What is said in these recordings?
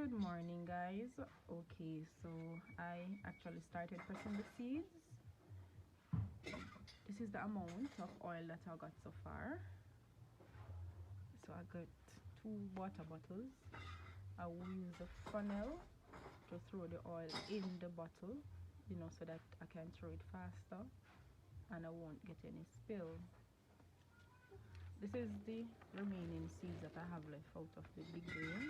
Good morning, guys. Okay, so I actually started pressing the seeds. This is the amount of oil that I got so far. So I got 2 water bottles. I will use a funnel to throw the oil in the bottle, so that I can throw it faster and I won't get any spill. This is the remaining seeds that I have left out of the big grain,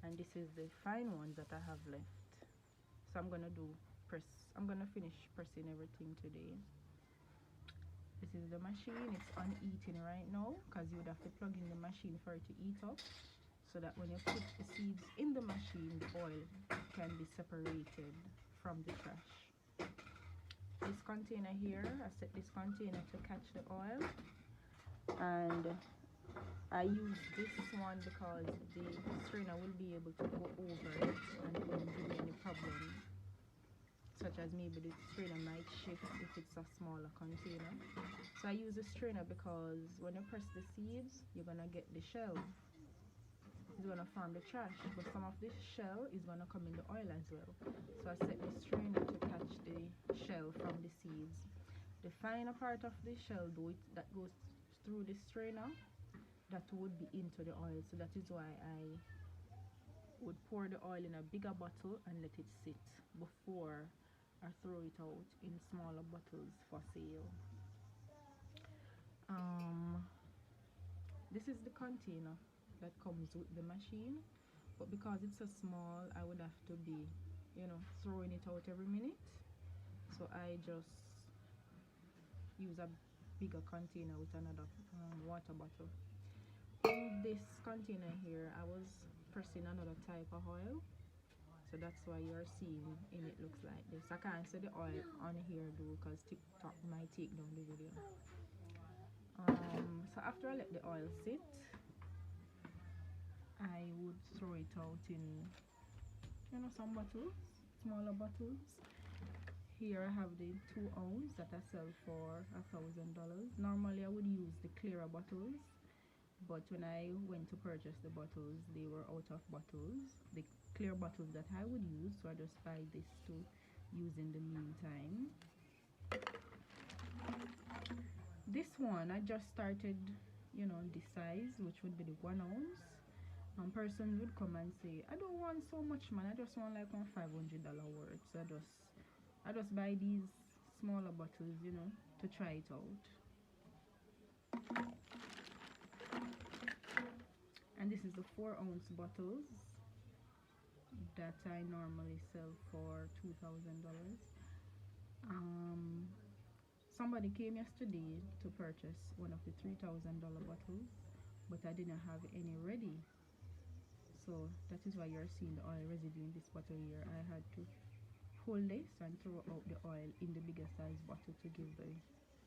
and this is the fine ones that I have left. So I'm gonna finish pressing everything today. This is the machine. It's uneating right now because you would have to plug in the machine for it to eat up, so that when you put the seeds in the machine, the oil can be separated from the trash. This container here, I set this container to catch the oil, and I use this one because the strainer will be able to go over it and it won't give me any problem, such as maybe the strainer might shift if it's a smaller container. So I use a strainer because when you press the seeds, you're gonna get the shell. It's gonna form the trash, but some of this shell is gonna come in the oil as well. So I set the strainer to catch the shell from the seeds. The finer part of the shell, though, that goes through the strainer, that would be into the oil. So that is why I would pour the oil in a bigger bottle and let it sit before I throw it out in smaller bottles for sale. This is the container that comes with the machine, but because it's so small, I would have to be throwing it out every minute. So I just use a bigger container with another water bottle. In this container here, I was pressing another type of oil, so that's why you're seeing it looks like this. I can't see the oil on here though because TikTok might take down the video. So after I let the oil sit, I would throw it out in some bottles, smaller bottles. Here I have the 2 ounce that I sell for $1,000. Normally I would use the clearer bottles, but when I went to purchase the bottles, they were out of bottles, the clear bottles that I would use, so I just buy this to use in the meantime. This one I just started this size, which would be the 1 ounce. Person would come and say, I don't want so much, man, I just want like $500 worth. So I just buy these smaller bottles to try it out. And this is the 4 ounce bottles that I normally sell for $2,000. Somebody came yesterday to purchase one of the $3,000 bottles, but I didn't have any ready, so that is why you're seeing the oil residue in this bottle here. I had to pull this and throw out the oil in the bigger size bottle to give the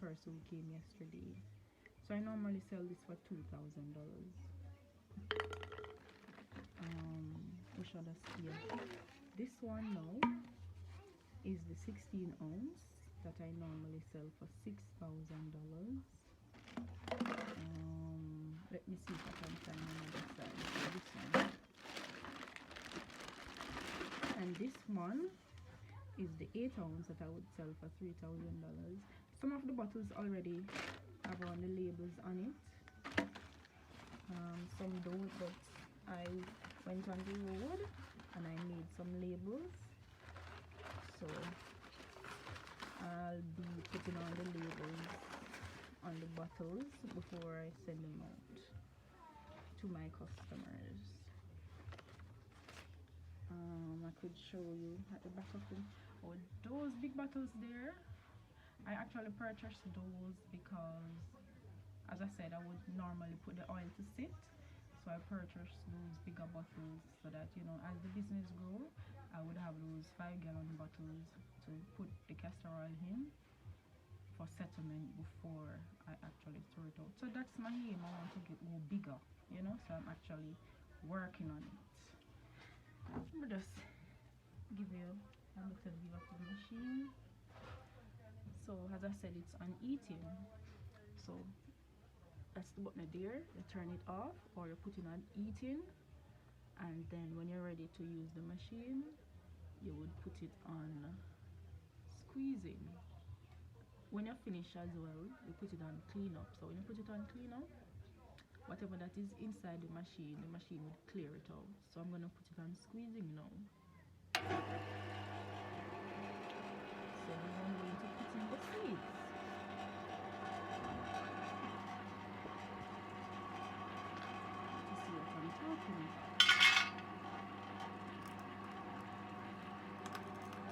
person who came yesterday. So I normally sell this for $2,000. What should I say? This one now is the 16 ounce that I normally sell for $6,000. Let me see if I can find another size for this one. And this one is the 8 ounce that I would sell for $3,000. Some of the bottles already have on the labels on it, some don't, but I went on the road and I made some labels, so I'll be putting on the labels on the bottles before I send them out to my customers. I could show you at the back of them. Oh, those big bottles there, I actually purchased those because, as I said, I would normally put the oil to sit. So I purchased those bigger bottles so that as the business grow, I would have those 5-gallon bottles to put the castor oil in for settlement before I actually throw it out. So that's my aim. I want to go bigger, so I'm actually working on it. Let me just give you a little view of the machine. So as I said, it's uneating, so that's the button there. You turn it off or you put it on eating, and then when you're ready to use the machine, you would put it on squeezing. When you finish as well, you put it on clean up. So when you put it on clean up, whatever that is inside the machine would clear it out. So I'm gonna put it on squeezing now. So now I'm going to put in the seeds. To see what I'm talking about.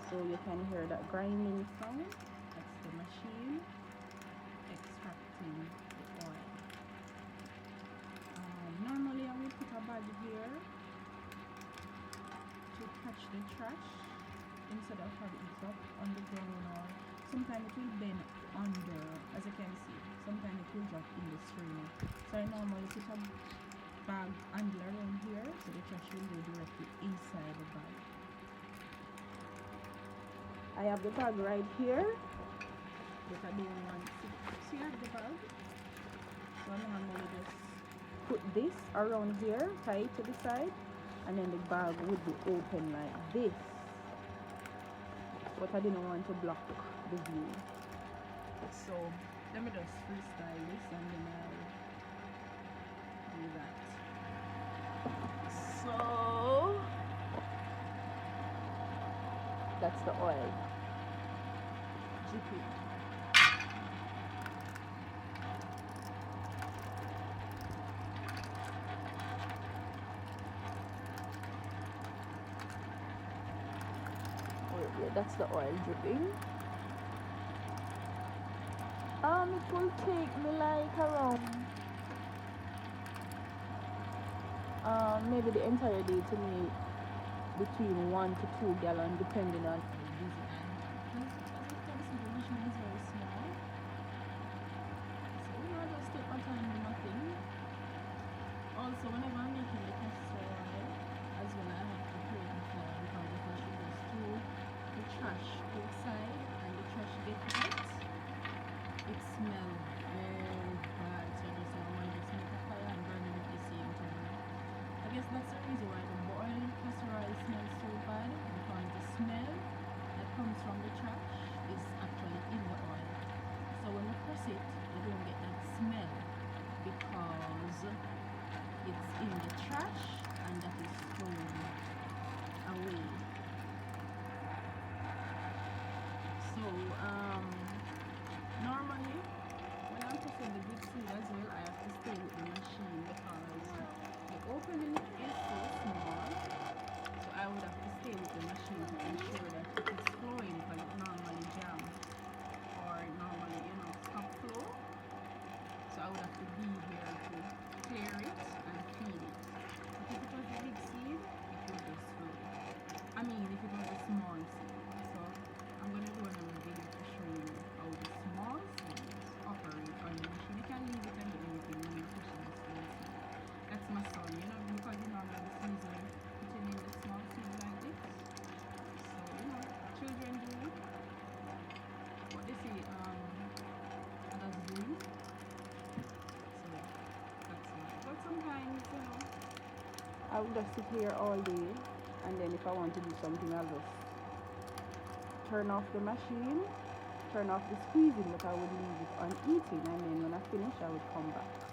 So you can hear that grinding sound. That's the machine extracting the oil. Normally I will put a bag here to catch the trash instead of having it up on the ground, or sometimes it will bend under, as you can see. Sometimes it will drop in the stream. So I normally put a bag handle around here so the trash will go directly inside the bag. I have the bag right here, but I don't want to tear the bag. So I normally just put this around here, tie it to the side, and then the bag would be open like this. But I didn't want to block the view. So let me just freestyle this and then I'll do that. So that's the oil dripping. Yeah, that's the oil dripping. It will take me like around maybe the entire day to make between 1 to 2 gallons depending on how busy I am. As you can see, the machine is very small, so I just take my time with nothing. Also, whenever I'm making the castor oil, as well, I have to clean the floor because the trash goes through the trash outside and the trash gets wet. It smells very bad, so I just want to make a fire and burn it at the same time. I guess that's the reason why the boiled castor oil smells so bad, because the smell that comes from the trash is actually in the oil. So when you press it, you don't get that smell because it's in the trash and that is thrown away. So normally when I'm pressing the big seal as well, I have to stay with the machine because the opening is so small. So I would have to stay with the machine to ensure that it is flowing, because it normally jams or normally stop flow. So I would have to be here to clear it and clean it. But if it was a big seed, it would just flow. I mean, if it was a small seed. So I'm going to do another video to show you how the small seeds operate on the machine. You can leave it and do anything when you're pushing the small seed. That's my son, because normally the seeds are putting in the small seeds like this. So, children do what they say adults do. So that's why. But sometimes, I would just sit here all day, and then if I want to do something, I'll just turn off the machine, turn off the squeezing, but I would leave it on eating, and then when I finish, I would come back.